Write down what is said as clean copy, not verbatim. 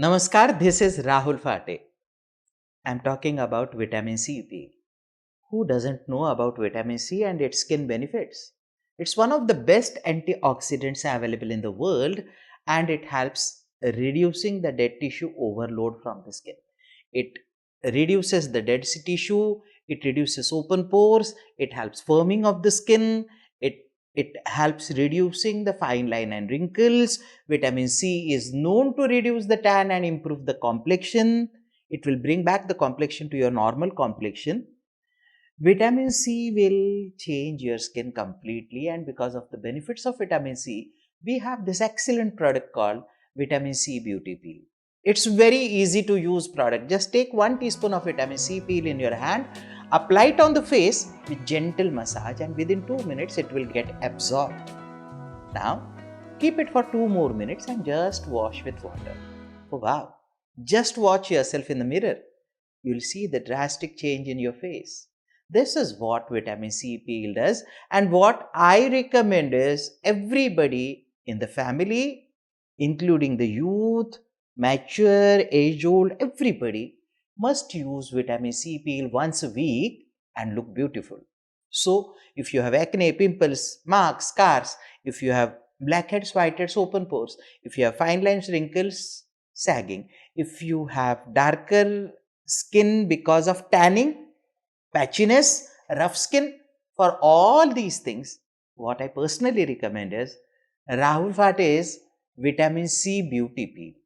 Namaskar, this is Rahul Phate. I'm talking about vitamin C peel. Who doesn't know about vitamin C and its skin benefits? It's one of the best antioxidants available in the world and it helps reducing the dead tissue overload from the skin. It reduces the dead tissue, it reduces open pores, it helps firming of the skin, it it helps reducing the fine line and wrinkles. Vitamin C is known to reduce the tan and improve the complexion. It will bring back the complexion to your normal complexion. Vitamin C will change your skin completely, and because of the benefits of vitamin C, we have this excellent product called Vitamin C Beauty Peel. It's very easy to use product. Just take 1 teaspoon of vitamin C peel in your hand, apply it on the face with gentle massage, and within 2 minutes it will get absorbed. Now, keep it for 2 more minutes and just wash with water. Oh wow! Just watch yourself in the mirror. You'll see the drastic change in your face. This is what vitamin C peel does, and what I recommend is everybody in the family, including the youth, mature, age old, everybody must use vitamin C peel once a week and look beautiful. So, if you have acne, pimples, marks, scars, if you have blackheads, whiteheads, open pores, if you have fine lines, wrinkles, sagging, if you have darker skin because of tanning, patchiness, rough skin, for all these things, what I personally recommend is Rahul Phate's Vitamin C Beauty Peel.